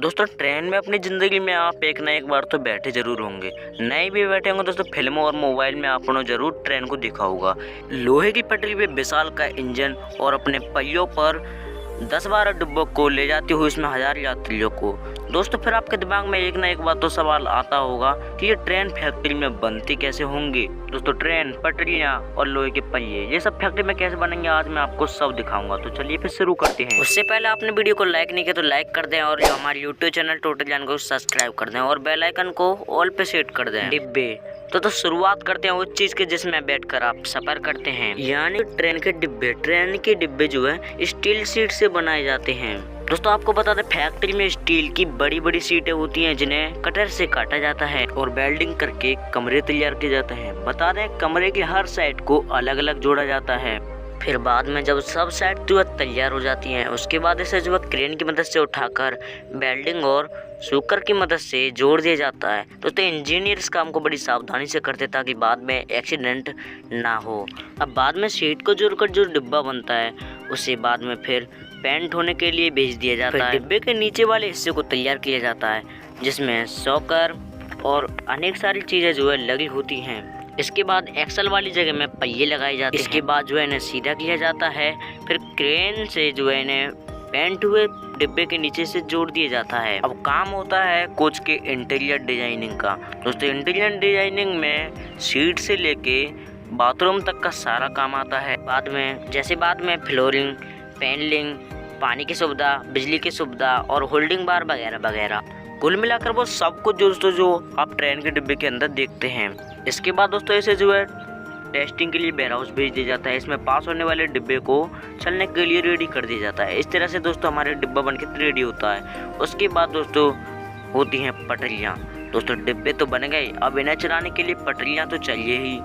दोस्तों ट्रेन में अपनी ज़िंदगी में आप एक ना एक बार तो बैठे ज़रूर होंगे। नहीं भी बैठे होंगे दोस्तों, फिल्मों और मोबाइल में आपने ज़रूर ट्रेन को देखा होगा। लोहे की पटरी पे विशाल का इंजन और अपने पहियों पर 10-12 डिब्बों को ले जाती हुई इसमें हजार यात्रियों को। दोस्तों फिर आपके दिमाग में एक ना एक बार तो सवाल आता होगा कि ये ट्रेन फैक्ट्री में बनती कैसे होंगी। दोस्तों ट्रेन, पटरियाँ और लोहे के पहिए ये सब फैक्ट्री में कैसे बनेंगे, आज मैं आपको सब दिखाऊंगा। तो चलिए फिर शुरू करते हैं। उससे पहले आपने वीडियो को लाइक नहीं किया तो लाइक कर दें और जो हमारे यूट्यूब चैनल टोटल ज्ञान को सब्सक्राइब कर दें और बेल आइकन को ऑल पे सेट कर दें। डिब्बे तो शुरुआत करते हैं उस चीज के जिसमें बैठकर आप सफर करते हैं, यानी ट्रेन के डिब्बे। ट्रेन के डिब्बे जो है स्टील शीट से बनाए जाते हैं। दोस्तों आपको बता दें फैक्ट्री में स्टील की बड़ी बड़ी सीटें होती हैं जिन्हें कटर से काटा जाता है और वेल्डिंग करके कमरे तैयार किए जाते हैं। बता दें कमरे की हर साइड को अलग अलग जोड़ा जाता है। फिर बाद में जब सब साइड जो है तैयार हो जाती हैं उसके बाद इसे जो है क्रेन की मदद से उठाकर वेल्डिंग और सूकर की मदद से जोड़ दिया जाता है। दोस्तों इंजीनियर इस काम को बड़ी सावधानी से करते ताकि बाद में एक्सीडेंट ना हो। अब बाद में शीट को जोड़कर जो डिब्बा बनता है उसे बाद में फिर पेंट होने के लिए भेज दिया जाता है। डिब्बे के नीचे वाले हिस्से को तैयार किया जाता है जिसमें सॉकर और अनेक सारी चीज़ें जो है लगी होती हैं। इसके बाद एक्सल वाली जगह में पहिए लगाए जाते हैं। इसके बाद जो है इन्हें सीधा किया जाता है, फिर क्रेन से जो है इन्हें पेंट हुए डिब्बे के नीचे से जोड़ दिया जाता है। अब काम होता है कोच के इंटीरियर डिजाइनिंग का। दोस्तों इंटीरियर डिजाइनिंग में सीट से लेके बाथरूम तक का सारा काम आता है। बाद में फ्लोरिंग, पैनलिंग, पानी की सुविधा, बिजली की सुविधा और होल्डिंग बार वगैरह वगैरह, कुल मिलाकर वो सब कुछ दोस्तों जो आप ट्रेन के डिब्बे के अंदर देखते हैं। इसके बाद दोस्तों इसे जो है टेस्टिंग के लिए वेयर हाउस भेज दिया जाता है। इसमें पास होने वाले डिब्बे को चलने के लिए रेडी कर दिया जाता है। इस तरह से दोस्तों हमारे डिब्बा बनके रेडी होता है। उसके बाद दोस्तों होती हैं पटरियाँ। दोस्तों डिब्बे तो बन गए, अब इन्हें चलाने के लिए पटरियाँ तो चाहिए ही।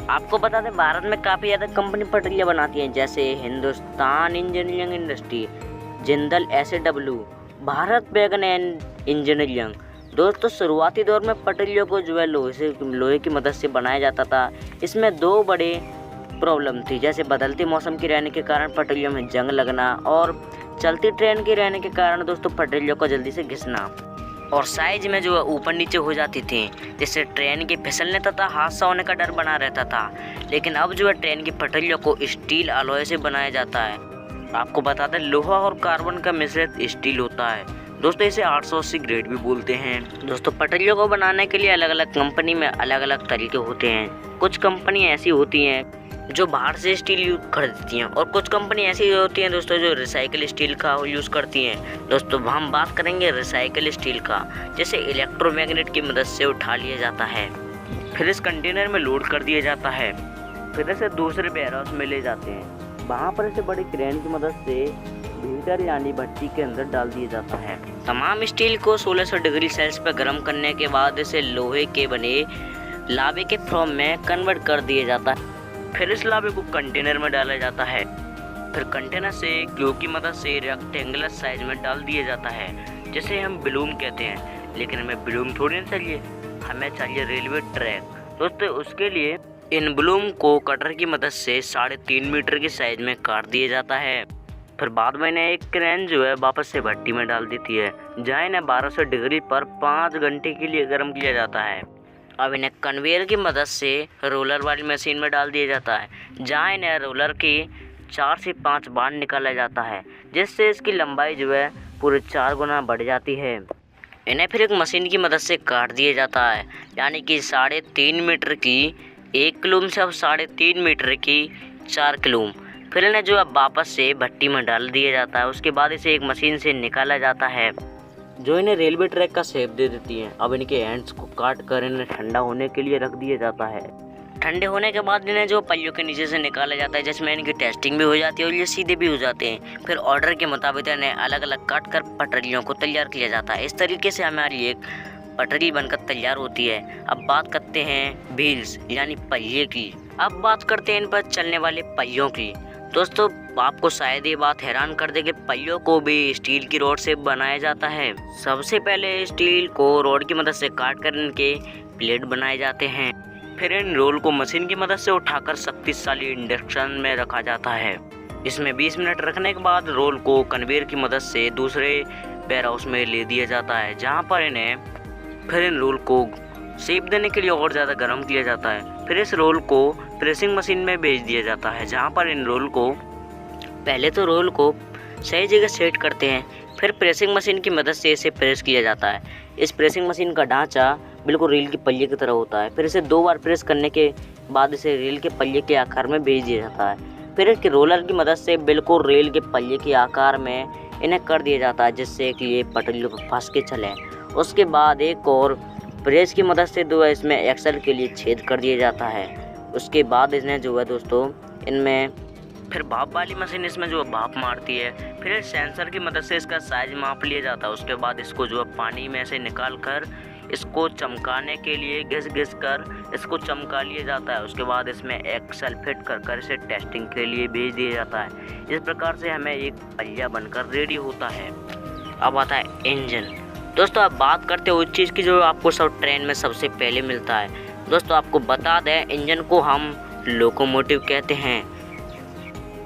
आपको बता दें भारत में काफ़ी ज़्यादा कंपनी पटरियाँ बनाती हैं, जैसे Hindustan engineering industry, Jindal SAW, Bharat wagon and engineering. दोस्तों शुरुआती दौर में पटरियों को जो है लोहे की मदद से बनाया जाता था। इसमें दो बड़े प्रॉब्लम थी, जैसे बदलते मौसम के रहने के कारण पटरियों में जंग लगना और चलती ट्रेन के रहने के कारण दोस्तों पटरियों को जल्दी से घिसना, और साइज में जो है ऊपर नीचे हो जाती थी जिससे ट्रेन के फिसलने तथा हादसा होने का डर बना रहता था। लेकिन अब जो है ट्रेन की पटरियों को स्टील अलॉय से बनाया जाता है। आपको बता दें लोहा और कार्बन का मिश्रित स्टील होता है। दोस्तों इसे 880 ग्रेड भी बोलते हैं। दोस्तों पटरियों को बनाने के लिए अलग अलग कंपनी में अलग अलग तरीके होते हैं। कुछ कंपनी ऐसी होती हैं जो बाहर से स्टील यूज खरीदती हैं और कुछ कंपनी ऐसी होती हैं दोस्तों जो रिसाइकल स्टील का यूज़ करती हैं। दोस्तों हम बात करेंगे रिसाइकल स्टील का, जिसे इलेक्ट्रोमैग्नेट की मदद से उठा लिया जाता है, फिर इस कंटेनर में लोड कर दिया जाता है, फिर इसे दूसरे वेयर हाउस में ले जाते हैं। वहाँ पर इसे बड़ी क्रेन की मदद से हीटर यानी भट्टी के अंदर डाल दिया जाता है। तमाम स्टील को 1600 डिग्री सेल्सियस पर गर्म करने के बाद इसे लोहे के बने लावे के फॉर्म में कन्वर्ट कर दिया जाता है। फिर इस लावे को कंटेनर में डाला जाता है, फिर कंटेनर से ग्लू की मदद से रेक्टेंगुलर साइज में डाल दिया जाता है, जिसे हम ब्लूम कहते हैं। लेकिन हमें ब्लूम थोड़ी नहीं चाहिए, हमें चाहिए रेलवे ट्रैक। दोस्तों उसके लिए इन ब्लूम को कटर की मदद से 3.5 मीटर की साइज में काट दिया जाता है। फिर बाद में इन्हें एक क्रेन जो है वापस से भट्टी में डाल देती है, जहाँ इन्हें 1200 डिग्री पर 5 घंटे के लिए गर्म किया जाता है। अब इन्हें कन्वेयर की मदद से रोलर वाली मशीन में डाल दिया जाता है, जहाँ इन्हें रोलर की 4 से 5 बार निकाला जाता है, जिससे इसकी लंबाई जो है पूरे 4 गुना बढ़ जाती है। इन्हें फिर एक मशीन की मदद से काट दिया जाता है, यानी कि 3.5 मीटर की 1 किलोम से अब 3.5 मीटर की 4 किलोम। फिर इन्हें जो है वापस से भट्टी में डाल दिया जाता है। उसके बाद इसे एक मशीन से निकाला जाता है जो इन्हें रेलवे ट्रैक का शेप दे देती है। अब इनके एंड्स को काट कर इन्हें ठंडा होने के लिए रख दिया जाता है। ठंडे होने के बाद इन्हें जो पहियों के नीचे से निकाला जाता है, जिसमें इनकी टेस्टिंग भी हो जाती है और ये सीधे भी हो जाते हैं। फिर ऑर्डर के मुताबिक इन्हें अलग अलग काट कर पटरियों को तैयार किया जाता है। इस तरीके से हमारी एक पटरी बनकर तैयार होती है। अब बात करते हैं व्हील्स यानी पहिए की। अब बात करते हैं इन पर चलने वाले पहियों की। दोस्तों आपको शायद ये बात हैरान कर दे कि पहियों को भी स्टील की रॉड से बनाया जाता है। सबसे पहले स्टील को रॉड की मदद से काट कर इनके प्लेट बनाए जाते हैं, फिर इन रोल को मशीन की मदद से उठाकर शक्तिशाली इंडक्शन में रखा जाता है। इसमें 20 मिनट रखने के बाद रोल को कन्वेयर की मदद से दूसरे वेयर हाउस में ले दिया जाता है, जहां पर इन्हें फिर इन रोल को शेप देने के लिए और ज़्यादा गर्म किया जाता है। फिर इस रोल को प्रेसिंग मशीन में भेज दिया जाता है, जहां पर इन रोल को पहले तो रोल को सही जगह सेट करते हैं, फिर प्रेसिंग मशीन की मदद से इसे प्रेस किया जाता है। इस प्रेसिंग मशीन का ढांचा बिल्कुल रील के पहिए की तरह होता है। फिर इसे 2 बार प्रेस करने के बाद इसे रील के पहिए के आकार में भेज दिया जाता है। फिर इसके रोलर की मदद से बिल्कुल रेल के पहिए के आकार में इन्हें कर दिया जाता है, जिससे कि ये पटरियों पर फंस के चले। उसके बाद एक और प्रेस की मदद से जो है इसमें एक्सल के लिए छेद कर दिया जाता है। उसके बाद इन्हें जो है दोस्तों इनमें फिर भाप वाली मशीन इसमें जो है भाप मारती है। फिर सेंसर की मदद से इसका साइज माप लिया जाता है। उसके बाद इसको जो है पानी में से निकाल कर इसको चमकाने के लिए घिस कर इसको चमका लिया जाता है। उसके बाद इसमें एक्सल फिट कर इसे टेस्टिंग के लिए भेज दिया जाता है। इस प्रकार से हमें एक पहिया बनकर रेडी होता है। अब आता है इंजन। दोस्तों अब बात करते हैं उस चीज़ की जो आपको सब ट्रेन में सबसे पहले मिलता है। दोस्तों आपको बता दें, इंजन को हम लोकोमोटिव कहते हैं।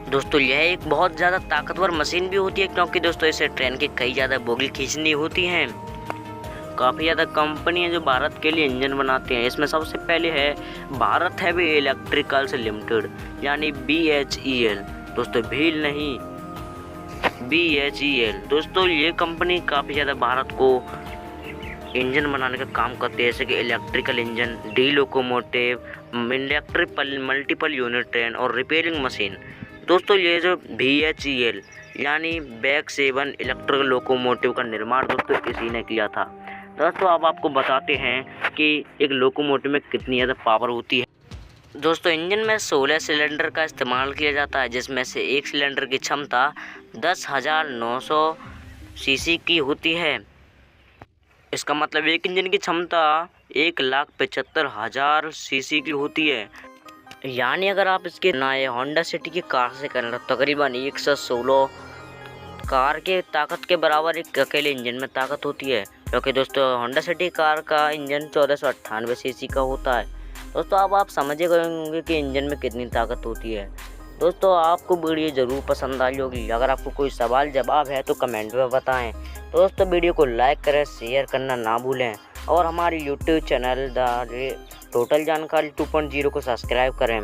दोस्तों यह एक बहुत ज़्यादा ताकतवर मशीन भी होती है, क्योंकि दोस्तों इसे ट्रेन की कई ज़्यादा बोगी खींचनी होती हैं। काफ़ी ज़्यादा कंपनी है जो भारत के लिए इंजन बनाते हैं। इसमें सबसे पहले है भारत हैवी इलेक्ट्रिकल्स लिमिटेड, यानी BHEL। दोस्तों भील नहीं, BHEL। दोस्तों ये कंपनी काफ़ी ज़्यादा भारत को इंजन बनाने का काम करती है, जैसे कि electrical engine, D locomotive, electrical multiple unit train और रिपेयरिंग मशीन। दोस्तों ये जो BHEL यानी बैक 7 इलेक्ट्रिकल लोकोमोटिव का निर्माण दोस्तों इसी ने किया था। दोस्तों अब आपको बताते हैं कि एक लोकोमोटिव में कितनी ज़्यादा पावर होती है। दोस्तों इंजन में 16 सिलेंडर का इस्तेमाल किया जाता है, जिसमें से एक सिलेंडर की क्षमता 10,900 सीसी की होती है। इसका मतलब एक इंजन की क्षमता 1,75,000 सीसी की होती है। यानी अगर आप इसके ना ये होंडा सिटी की कार से करें तो तकरीबन 116 कार के ताकत के बराबर एक अकेले इंजन में ताकत होती है, क्योंकि दोस्तों होंडा सिटी कार का इंजन 1498 सीसी का होता है। दोस्तों अब आप समझ गए होंगे कि इंजन में कितनी ताकत होती है। दोस्तों आपको वीडियो ज़रूर पसंद आई होगी। अगर आपको कोई सवाल जवाब है तो कमेंट में बताएं। दोस्तों वीडियो को लाइक करें, शेयर करना ना भूलें और हमारे YouTube चैनल द टोटल जानकारी 2.0 को सब्सक्राइब करें।